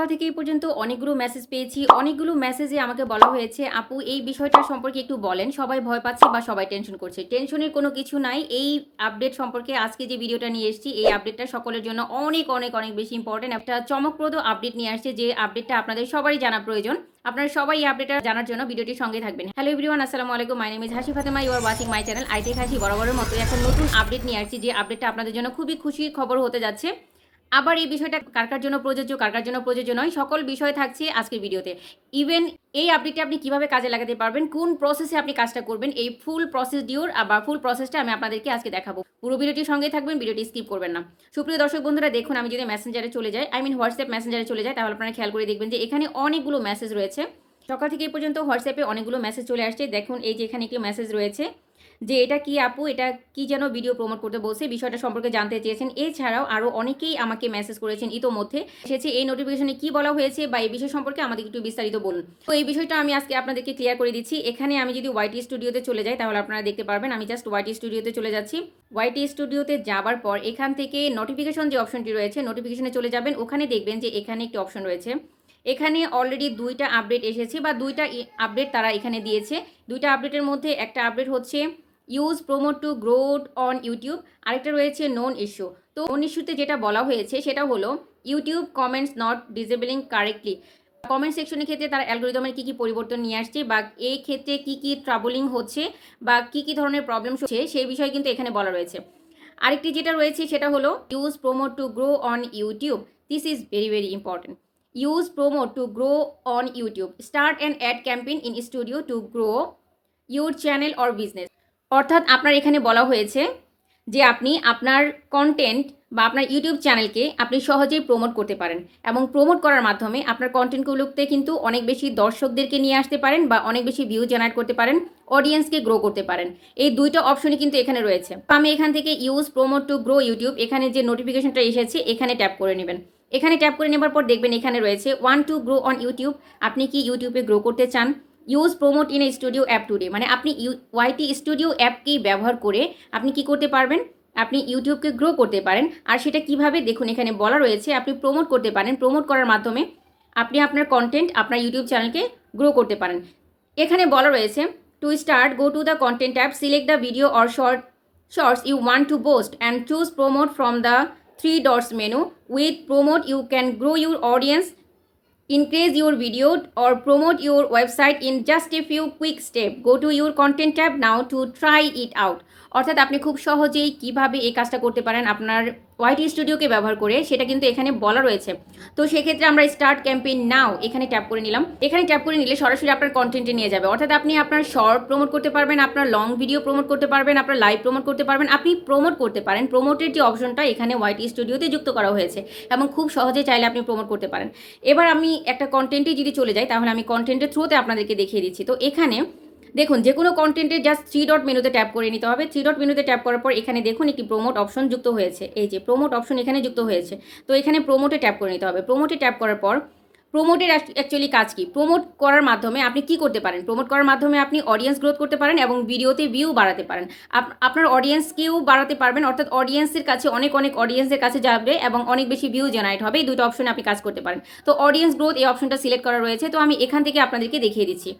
সকাল থেকে এই পর্যন্ত অনেকগুলো মেসেজ পেয়েছি। অনেকগুলো মেসেজে আমাকে বলা হয়েছে, "আপু এই বিষয়টা সম্পর্কে একটু বলেন। সবাই ভয় পাচ্ছে বা সবাই টেনশন করছে।" টেনশনের কোনো কিছু নাই। এই আপডেট সম্পর্কে আজকে যে ভিডিওটা নিয়ে এসেছি, এই আপডেটটা সকলের জন্য অনেক, অনেক, অনেক বেশি ইম্পর্টেন্ট। একটা চমকপ্রদ আপডেট নিয়ে আসছে যে আপডেটটা আপনাদের সবারই জানা প্রয়োজন। আপনারা সবাই এই আপডেটটা জানার জন্য ভিডিওটির সঙ্গে থাকবেন। হ্যালো এভরিওয়ান, আসসালামু আলাইকুম। মাই name is Hasi Fatema. You are watching my channel I tech Hasi. বরাবরের মতো এখন নতুন আপডেট নিয়ে আসছি যে আপডেটটা আপনাদের জন্য খুবই খুশির খবর হতে যাচ্ছে। আবার এই বিষয়টা কার কার জন্য প্রযোজ্য, কার কার জন্য প্রযোজ্য নয়, সকল বিষয় থাকছে আজকের ভিডিওতে। ইভেন এই আপডেটটা আপনি কিভাবে কাজে লাগাতে পারবেন, কোন প্রসেসে আপনি কাজটা করবেন, এই ফুল প্রসিডিউর বা ফুল প্রসেসটা আমি আপনাদেরকে আজকে দেখাবো। পুরো ভিডিওটির সঙ্গে থাকবেন, ভিডিওটি স্কিপ করবেন না। সুপ্রিয় দর্শক বন্ধুরা, দেখুন আমি যদি মেসেঞ্জারে চলে যাই, হোয়াটসঅ্যাপ মেসেঞ্জারে চলে যাই, তাহলে আপনারা খেয়াল করে দেখবেন যে এখানে অনেকগুলো মেসেজ রয়েছে। সকাল থেকে এই পর্যন্ত হোয়াটসঅ্যাপে অনেকগুলো মেসেজ চলে আসছে। দেখুন এই যে এখানে একটি মেসেজ রয়েছে যে এটা কি আপু, এটা কি যেন ভিডিও প্রমোট করতে বলছে, বিষয়টা সম্পর্কে জানতে চেয়েছেন। এছাড়াও আরও অনেকেই আমাকে মেসেজ করেছেন ইতোমধ্যে। এসেছে এই নোটিফিকেশনে কি বলা হয়েছে বা এই বিষয় সম্পর্কে আমাদের একটু বিস্তারিত বলুন। তো এই বিষয়টা আমি আজকে আপনাদেরকে ক্লিয়ার করে দিচ্ছি। এখানে আমি যদি ওয়াইটি স্টুডিওতে চলে যাই তাহলে আপনারা দেখতে পারবেন। আমি জাস্ট ওয়াইটি স্টুডিওতে চলে যাচ্ছি। ওয়াইটি স্টুডিওতে যাবার পর এখান থেকে নোটিফিকেশন যে অপশনটি রয়েছে, নোটিফিকেশনে চলে যাবেন। ওখানে দেখবেন যে এখানে একটি অপশন রয়েছে। এখানে অলরেডি দুইটা আপডেট এসেছে বা দুইটা আপডেট তারা এখানে দিয়েছে। দুইটা আপডেটের মধ্যে একটা আপডেট হচ্ছে use promote to grow on YouTube, আরেকটা রয়েছে নন ইস্যু। তো নন ইস্যুতে যেটা বলা হয়েছে সেটা হলো YouTube comments not disabling correctly. Comment সেকশনের ক্ষেত্রে তার অ্যালগোরিদমের কী কী পরিবর্তন নিয়ে আসছে বা এই ক্ষেত্রে কী কী ট্রাবলিং হচ্ছে বা কী কী ধরনের প্রবলেম হচ্ছে সেই বিষয়ে কিন্তু এখানে বলা রয়েছে। আরেকটি যেটা রয়েছে সেটা হলো use promote to grow on YouTube. This is very very important. Use promote to grow on YouTube, start and ad campaign in studio to grow your channel or business. অর্থাৎ আপনার এখানে বলা হয়েছে যে আপনি আপনার কন্টেন্ট বা আপনার ইউটিউব চ্যানেলকে আপনি সহজেই প্রমোট করতে পারেন এবং প্রমোট করার মাধ্যমে আপনার কন্টেন্টগুলোতে কিন্তু অনেক বেশি দর্শকদেরকে নিয়ে আসতে পারেন বা অনেক বেশি ভিউ জেনারেট করতে পারেন, অডিয়েন্সকে গ্রো করতে পারেন। এই দুইটা অপশনই কিন্তু এখানে রয়েছে। আমি এখান থেকে use promote to grow YouTube, এখানে যে নোটিফিকেশনটা এসেছে এখানে ট্যাপ করে নেবেন। এখানে ট্যাপ করে নেবার পর দেখবেন এখানে রয়েছে one to grow on YouTube. আপনি কি ইউটিউবে গ্রো করতে চান? Use promote in a studio app today, মানে আপনি ওয়াইটি স্টুডিও অ্যাপকেই ব্যবহার করে আপনি কি করতে পারবেন, আপনি ইউটিউবকে গ্রো করতে পারেন। আর সেটা কিভাবে দেখুন এখানে বলা রয়েছে, আপনি প্রমোট করতে পারেন। প্রমোট করার মাধ্যমে আপনি আপনার কন্টেন্ট আপনার ইউটিউব চ্যানেলকে গ্রো করতে পারেন। এখানে বলা রয়েছে to start go to the content tab, select the video or shorts you want to post and choose promote from the three dots menu. With promote you can grow your audience, increase your video or promote your website in just a few quick steps. Go to your content tab now to try it out. অর্থাৎ আপনি খুব সহজেই কিভাবে এই কাজটা করতে পারেন আপনার ওয়াইটি স্টুডিওকে ব্যবহার করে সেটা কিন্তু এখানে বলা রয়েছে। তো সেক্ষেত্রে আমরা স্টার্ট ক্যাম্পেইন নাও এখানে ট্যাপ করে নিলাম। এখানে ট্যাপ করে নিলে সরাসরি আপনার কন্টেন্টে নিয়ে যাবে। অর্থাৎ আপনি আপনার শর্ট প্রমোট করতে পারবেন, আপনার লং ভিডিও প্রমোট করতে পারবেন, আপনার লাইভ প্রমোট করতে পারবেন। আপনি প্রমোট করতে পারেন। প্রমোটের যে অপশনটা এখানে ওয়াইটি স্টুডিওতে যুক্ত করা হয়েছে এবং খুব সহজে চাইলে আপনি প্রমোট করতে পারেন। এবার আমি একটা কন্টেন্টে যদি চলে যাই তাহলে আমি কন্টেন্টের থ্রুতে আপনাদেরকে দেখিয়ে দিচ্ছি। তো এখানে দেখুন যে কোনো কন্টেন্টের জাস্ট থ্রি ডট মেনুতে ট্যাপ করে নিতে হবে। থ্রি ডট মেনুতে ট্যাপ করার পর এখানে দেখুন একটি প্রমোট অপশন যুক্ত হয়েছে। এই যে প্রমোট অপশন এখানে যুক্ত হয়েছে। তো এখানে প্রমোটে ট্যাপ করে নিতে হবে। প্রমোটে ট্যাপ করার পর প্রমোটের অ্যাকচুয়ালি কাজ কি, প্রমোট করার মাধ্যমে আপনি কি করতে পারেন, প্রমোট করার মাধ্যমে আপনি অডিয়েন্স গ্রোথ করতে পারেন এবং ভিডিওতে ভিউ বাড়াতে পারেন। আপনার অডিয়েন্সকেও বাড়াতে পারবেন, অর্থাৎ অডিয়েন্সের কাছে অনেক অডিয়েন্সের কাছে যাবে এবং অনেক বেশি ভিউ জেনারেট হবে। এই দুটো অপশনে আপনি কাজ করতে পারেন। তো অডিয়েন্স গ্রোথ এই অপশনটা সিলেক্ট করা রয়েছে। তো আমি এখান থেকে আপনাদেরকে দেখিয়ে দিচ্ছি।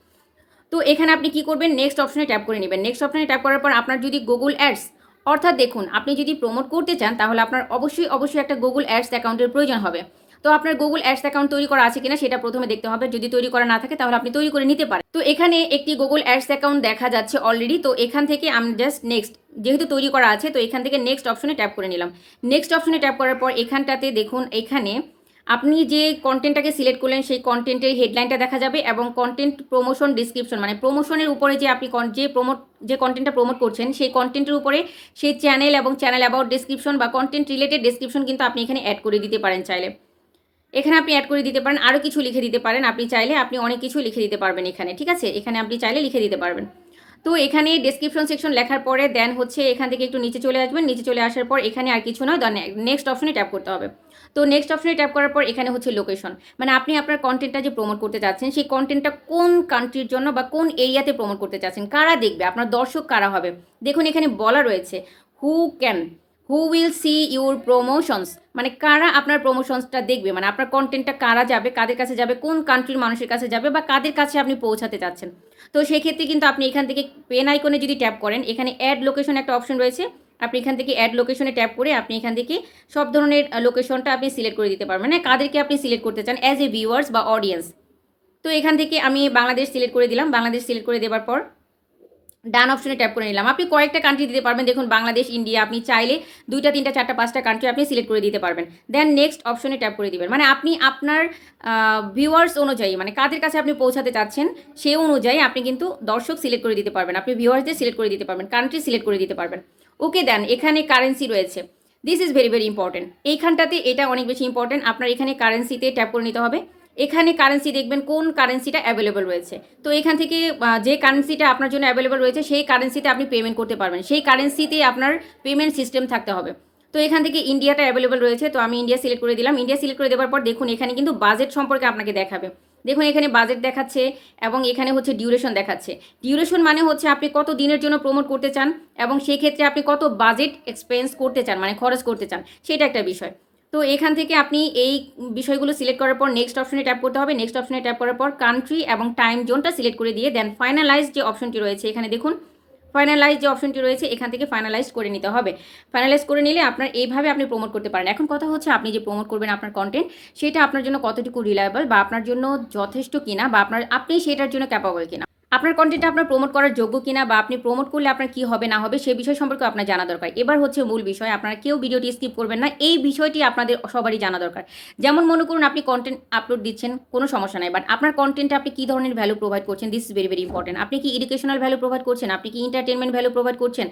তো এখানে আপনি কি করবেন, নেক্সট অপশনে ট্যাপ করে নেবেন। নেক্সট অপশনে ট্যাপ করার পর আপনার যদি গুগল অ্যাডস, অর্থাৎ দেখুন আপনি যদি প্রমোট করতে চান তাহলে আপনার অবশ্যই একটা গুগল অ্যাডস অ্যাকাউন্টের প্রয়োজন হবে। তো আপনার গুগল অ্যাডস অ্যাকাউন্ট তৈরি করা আছে কিনা সেটা প্রথমে দেখতে হবে। যদি তৈরি করা না থাকে তাহলে আপনি তৈরি করে নিতে পারেন। তো এখানে একটি গুগল অ্যাডস অ্যাকাউন্ট দেখা যাচ্ছে অলরেডি। তো এখান থেকে আমি জাস্ট নেক্সট, যেহেতু তৈরি করা আছে তো এখান থেকে নেক্সট অপশনে ট্যাপ করে নিলাম। নেক্সট অপশনে ট্যাপ করার পর এখানটাতে দেখুন এখানে আপনি যে কন্টেন্টটাকে সিলেক্ট করলেন সেই কন্টেন্টের হেডলাইনটা দেখা যাবে এবং কন্টেন্ট প্রমোশন ডিসক্রিপশন, মানে প্রমোশনের উপরে যে আপনি যে কন্টেন্টটা প্রমোট করছেন সেই কন্টেন্টের উপরে সেই চ্যানেল এবং চ্যানেল অ্যাবাউট ডিসক্রিপশন বা কন্টেন্ট রিলেটেড ডিসক্রিপশন কিন্তু আপনি এখানে অ্যাড করে দিতে পারেন চাইলে। এখানে আপনি অ্যাড করে দিতে পারেন, আরও কিছু লিখে দিতে পারেন। আপনি চাইলে আপনি অনেক কিছু লিখে দিতে পারবেন এখানে, ঠিক আছে? এখানে আপনি চাইলে লিখে দিতে পারবেন। তো এখানে ডেসক্রিপশন সেকশন লেখার পরে দেন হচ্ছে এখান থেকে একটু নিচে চলে আসবেন। নিচে চলে আসার পর এখানে আর কিছু নয়, নেক্সট অপশনে ট্যাপ করতে হবে। তো নেক্সট অপশনে ট্যাপ করার পর এখানে হচ্ছে লোকেশন, মানে আপনি আপনার কন্টেন্টটা যে প্রমোট করতে চাচ্ছেন সেই কন্টেন্টটা কোন কান্ট্রির জন্য বা কোন এরিয়াতে প্রমোট করতে চাচ্ছেন, কারা দেখবে, আপনার দর্শক কারা হবে। দেখুন এখানে বলা রয়েছে who can who will see your promotions, মানে কারা আপনার প্রমোশনসটা দেখবে, মানে আপনার কন্টেন্টটা কারা যাবে, কাদের কাছে যাবে, কোন কান্ট্রির মানুষের কাছে যাবে বা কাদের কাছে আপনি পৌঁছাতে চাচ্ছেন। তো সেক্ষেত্রে কিন্তু আপনি এখান থেকে পেন আইকনে যদি ট্যাপ করেন, এখানে অ্যাড লোকেশন একটা অপশন রয়েছে, আপনি এখান থেকে অ্যাড লোকেশনে ট্যাপ করে আপনি এখান থেকে সব ধরনের লোকেশনটা আপনি সিলেক্ট করে দিতে পারবেন, মানে কাদেরকে আপনি সিলেক্ট করতে চান অ্যাজ এ ভিউয়ার্স বা অডিয়েন্স। তো এখান থেকে আমি বাংলাদেশ সিলেক্ট করে দিলাম, বাংলাদেশ সিলেক্ট করে দেওয়ার পর ডান অপশনে ট্যাপ করে নিলাম। আপনি কয়েকটা কান্ট্রি দিতে পারবেন, দেখুন বাংলাদেশ, ইন্ডিয়া, আপনি চাইলে 2টা 3টা 4টা 5টা কান্ট্রি আপনি সিলেক্ট করে দিতে পারবেন। দেন নেক্সট অপশনে ট্যাপ করে দিবেন, মানে আপনি আপনার ভিউয়ার্স অনুযায়ী, মানে কাদের কাছে আপনি পৌঁছাতে চাচ্ছেন সেই অনুযায়ী আপনি কিন্তু দর্শক সিলেক্ট করে দিতে পারবেন, আপনি ভিউয়ার্সদের সিলেক্ট করে দিতে পারবেন, কান্ট্রি সিলেক্ট করে দিতে পারবেন। ওকে, দেন এখানে কারেন্সি রয়েছে, this is very very important. এইখানটাতে এটা অনেক বেশি ইম্পর্টেন্ট, আপনার এখানে কারেন্সিতে ট্যাপ করে নিতে হবে। এখানে কারেন্সি দেখবেন কোন কারেন্সিটা অ্যাভেলেবল রয়েছে, তো এখান থেকে যে কারেন্সিটা আপনার জন্য অ্যাভেলেবল রয়েছে সেই কারেন্সিতে আপনি পেমেন্ট করতে পারবেন, সেই কারেন্সিতে আপনার পেমেন্ট সিস্টেম থাকতে হবে। তো এখান থেকে ইন্ডিয়াটা অ্যাভেলেবল রয়েছে, তো আমি ইন্ডিয়া সিলেক্ট করে দিলাম। ইন্ডিয়া সিলেক্ট করে দেওয়ার পর দেখুন এখানে কিন্তু বাজেট সম্পর্কে আপনাকে দেখাবে, দেখুন এখানে বাজেট দেখাচ্ছে এবং এখানে হচ্ছে ডিউরেশন দেখাচ্ছে। ডিউরেশন মানে হচ্ছে আপনি কত দিনের জন্য প্রমোট করতে চান এবং সেই ক্ষেত্রে আপনি কত বাজেট এক্সপেন্স করতে চান, মানে খরচ করতে চান, সেটা একটা বিষয়। তো এখান থেকে আপনি এই বিষয়গুলো সিলেক্ট করার পর নেক্সট অপশনে ট্যাপ করতে হবে। নেক্সট অপশনে ট্যাপ করার পর কান্ট্রি এবং টাইম জোনটা সিলেক্ট করে দিয়ে দেন ফাইনালাইজ যে অপশনটি রয়েছে, এখানে দেখুন ফাইনালাইজ যে অপশনটি রয়েছে এখান থেকে ফাইনালাইজ করে নিতে হবে। ফাইনালাইজ করে নিলে আপনার এইভাবে আপনি প্রমোট করতে পারেন। এখন কথা হচ্ছে আপনি যে প্রমোট করবেন আপনার কন্টেন্ট, সেটা আপনার জন্য কতটুকু রিলায়েবল বা আপনার জন্য যথেষ্ট কিনা বা আপনি সেটার জন্য ক্যাপাবল কিনা, আপনার কন্টেন্টটা আপনার প্রমোট করার যোগ্য কিনা বা আপনি প্রমোট করলে আপনার কি হবে না হবে সেই বিষয় সম্পর্কে আপনার জানা দরকার। এবার হচ্ছে মূল বিষয়, আপনারা কেউ ভিডিওটি স্কিপ করবেন না, এই বিষয়টি আপনাদের সবারই জানা দরকার। যেমন মনে করুন আপনি কন্টেন্ট আপলোড দিচ্ছেন, কোনো সমস্যা নাই, বাট আপনার কন্টেন্টে আপনি কী ধরনের ভ্যালু প্রোভাইড করছেন, this is very very important. আপনি কি এডুকেশনাল ভ্যালু প্রোভাইড করছেন, আপনি কি এন্টারটেনমেন্ট ভ্যালু প্রোভাইড করছেন,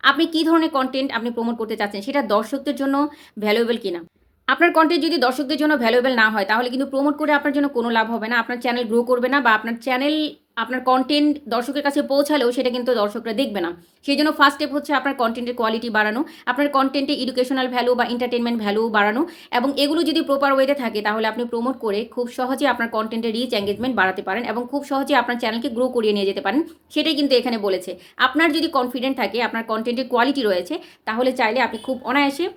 আপনি কী ধরনের কন্টেন্ট আপনি প্রমোট করতে চাচ্ছেন সেটা দর্শকদের জন্য ভ্যালুয়েবল কিনা। আপনার কন্টেন্ট যদি দর্শকদের জন্য ভ্যালুয়েবল না হয় তাহলে কিন্তু প্রমোট করে আপনার জন্য কোনো লাভ হবে না, আপনার চ্যানেল গ্রো করবে না বা আপনার চ্যানেল আপনার কন্টেন্ট দর্শকের কাছে পৌঁছালেও সেটা কিন্তু দর্শকরা দেখবে না। সেই জন্য ফার্স্ট স্টেপ হচ্ছে আপনার কন্টেন্টের কোয়ালিটি বাড়ানো, আপনার কন্টেন্টে এডুকেশনাল ভ্যালু বা এন্টারটেনমেন্ট ভ্যালু বাড়ানো, এবং এগুলো যদি প্রপার ওয়েতে থাকে তাহলে আপনি প্রমোট করে খুব সহজে আপনার কন্টেন্টের রিচ এঙ্গেজমেন্ট বাড়াতে পারেন এবং খুব সহজে আপনার চ্যানেলকে গ্রো করিয়ে নিয়ে যেতে পারেন। সেটাই কিন্তু এখানে বলেছে। আপনার যদি কনফিডেন্ট থাকে, আপনার কন্টেন্টের কোয়ালিটি রয়েছে, তাহলে চাইলে আপনি খুব অনায়াসে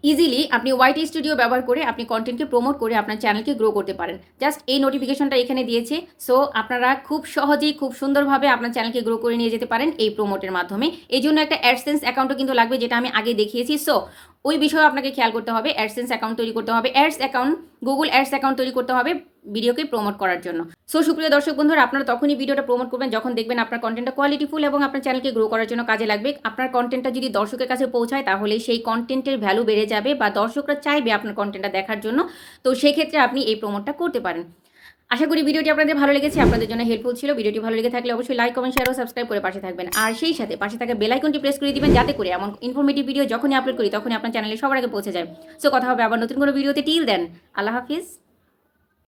ইজিলি আপনি ওয়াইটি স্টুডিও ব্যবহার করে আপনি কন্টেন্টকে প্রমোট করে আপনার চ্যানেলকে গ্রো করতে পারেন। জাস্ট এই নোটিফিকেশনটা এখানে দিয়েছে, সো আপনারা খুব সহজেই খুব সুন্দরভাবে আপনার চ্যানেলকে গ্রো করে নিয়ে যেতে পারেন এই প্রমোটের মাধ্যমে। এই জন্য একটা অ্যাডসেন্স অ্যাকাউন্টও কিন্তু লাগবে, যেটা আমি আগে দেখিয়েছি। সো ওই বিষয়ে আপনাকে খেয়াল করতে হবে, অ্যাডসেন্স অ্যাকাউন্ট তৈরি করতে হবে, ads account, Google ads account তৈরি করতে হবে ভিডিওকে প্রমোট করার জন্য। সো সুপ্রিয় দর্শক বন্ধুরা, আপনারা তখনই ভিডিওটা প্রমোট করবেন যখন দেখবেন আপনার কন্টেন্টটা কোয়ালিটিফুল এবং আপনার চ্যানেলকে গ্রো করার জন্য কাজে লাগবে। আপনার কন্টেন্টটা যদি দর্শকের কাছে পৌঁছায় তাহলে সেই কন্টেন্টের ভ্যালু বেড়ে যাবে বা দর্শকরা চাইবে আপনার কন্টেন্টটা দেখার জন্য। তো সেক্ষেত্রে আপনি এই প্রমোটটা করতে পারেন। আশা করি ভিডিওটি আপনাদের ভালো লেগেছে, আপনাদের জন্য হেল্পফুল ছিল। ভিডিওটি ভালো লেগে থাকলে অবশ্যই লাইক, কমেন্ট, শেয়ার ও সাবস্ক্রাইব করে পাশে থাকবেন। আর সেই সাথে পাশে থাকা বেল আইকনটি প্রেস করে দিবেন, যাতে করে এমন ইনফরমেটিভ ভিডিও যখনই আপলোড করি তখনই আপনার চ্যানেলে সবার আগে পৌঁছে যায়। সো কথা হবে আবার নতুন কোনো ভিডিওতে। টিল দেন, আল্লাহ হাফিজ।